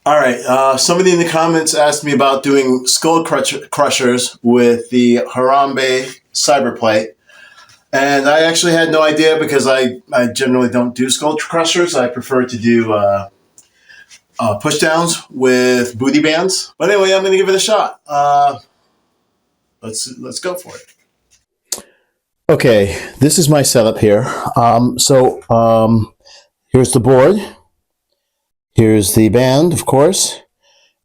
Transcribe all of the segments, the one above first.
All right. Somebody in the comments asked me about doing crushers with the Harambe CyberPlate. And I actually had no idea because I generally don't do skull crushers. I prefer to do pushdowns with booty bands. But anyway, I'm going to give it a shot. Let's go for it. Okay, this is my setup here. Here's the board. Here's the band, of course.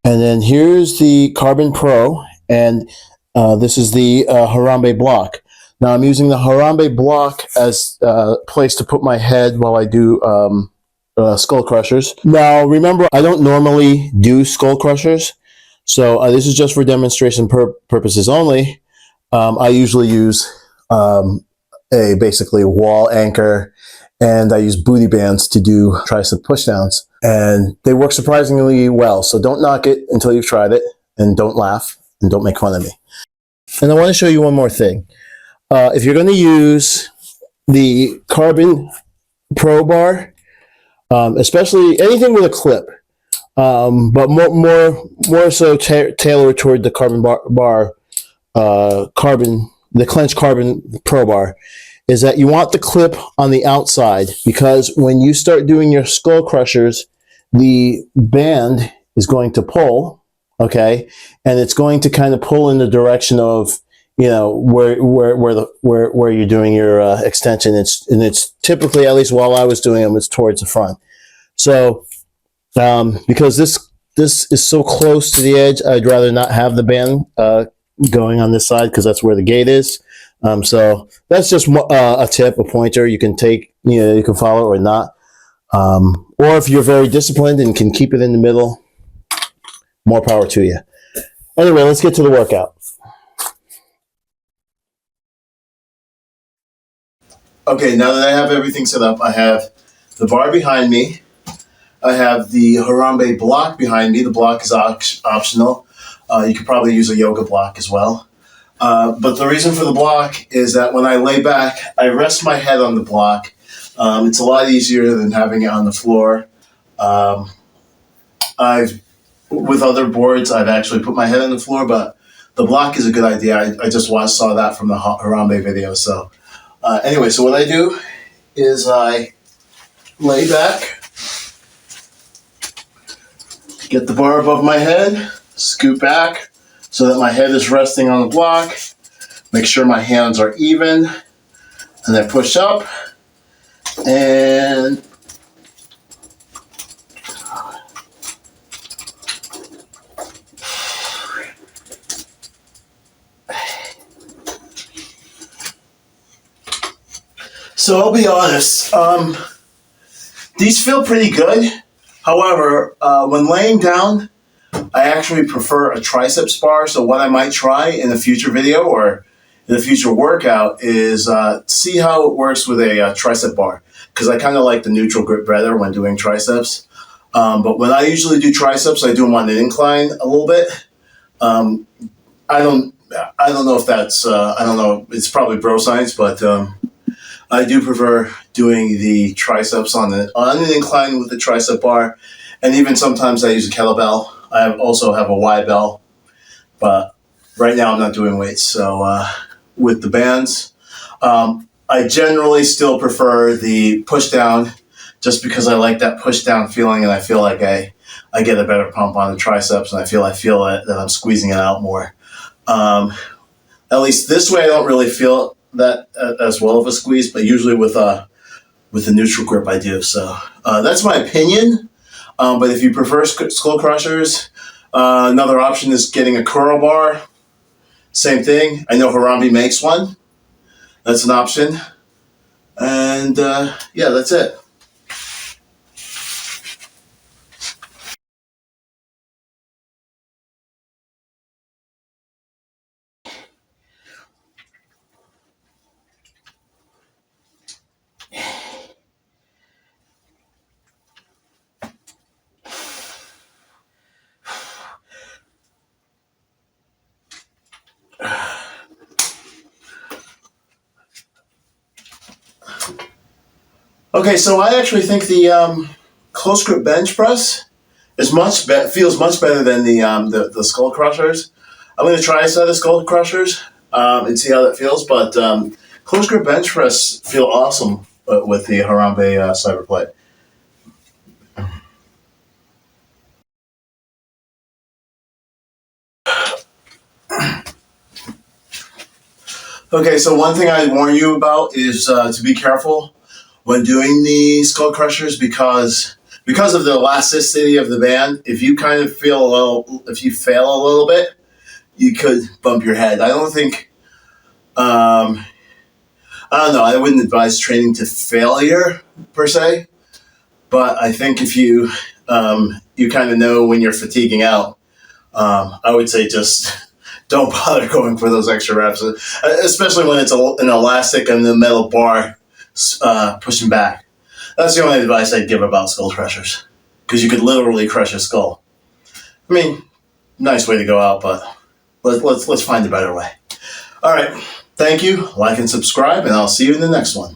And then here's the Carbon Pro. And this is the Harambe block. Now I'm using the Harambe block as a place to put my head while I do skull crushers. Now remember, I don't normally do skull crushers, so this is just for demonstration purposes only. I usually use basically a wall anchor, and I use booty bands to do tricep pushdowns, and they work surprisingly well. So don't knock it until you've tried it, and don't laugh, and don't make fun of me. And I want to show you one more thing. If you're going to use the Carbon Pro bar, especially anything with a clip, but more so tailored toward the the clenched Carbon Pro bar, is that you want the clip on the outside, because when you start doing your skull crushers, the band is going to pull, okay, and it's going to kind of pull in the direction of, you know, where you're doing your extension. It's typically, at least while I was doing them, it's towards the front. So because this is so close to the edge, I'd rather not have the band going on this side, because that's where the gate is. So that's just a tip, a pointer you can take, you can follow or not. Or if you're very disciplined and can keep it in the middle, more power to you. Anyway, let's get to the workout. Okay, now that I have everything set up, I have the bar behind me. I have the Harambe block behind me. The block is optional. You could probably use a yoga block as well. But the reason for the block is that when I lay back, I rest my head on the block. It's a lot easier than having it on the floor. With other boards, I've actually put my head on the floor, but the block is a good idea. I just saw that from the Harambe video. So anyway, so what I do is I lay back, get the bar above my head, scoot back so that my head is resting on the block, make sure my hands are even, and then push up, and so I'll be honest, these feel pretty good. However, when laying down, I actually prefer a triceps bar. So what I might try in a future video or in a future workout is see how it works with a tricep bar, because I kind of like the neutral grip better when doing triceps. But when I usually do triceps, I do them on an incline a little bit. I don't know if that's I don't know. It's probably bro science, but I do prefer doing the triceps on an incline with the tricep bar, and even sometimes I use a kettlebell. I also have a Y bell, but right now I'm not doing weights. So with the bands, I generally still prefer the push down, just because I like that push down feeling, and I feel like I get a better pump on the triceps, and I feel it, that I'm squeezing it out more. At least this way, I don't really feel that as well of a squeeze, but usually with the neutral grip I do. So that's my opinion. But if you prefer skull crushers, another option is getting a curl bar. Same thing. I know Harambe makes one. That's an option. And yeah, that's it. Okay, so I actually think the close grip bench press It's feels much better than the Skull Crushers. I'm going to try a set of Skull Crushers and see how that feels. But close grip bench press feel awesome with the Harambe CyberPlate. Okay, so one thing I warn you about is to be careful when doing the Skull Crushers because of the elasticity of the band. If you kind of if you fail a little bit, you could bump your head. I don't think. I don't know. I wouldn't advise training to failure per se, but I think if you you kind of know when you're fatiguing out, I would say just don't bother going for those extra reps, especially when it's an elastic and the metal bar pushing back. That's the only advice I'd give about skull crushers, because you could literally crush a skull. I mean, nice way to go out, but let's find a better way. All right, thank you. Like and subscribe, and I'll see you in the next one.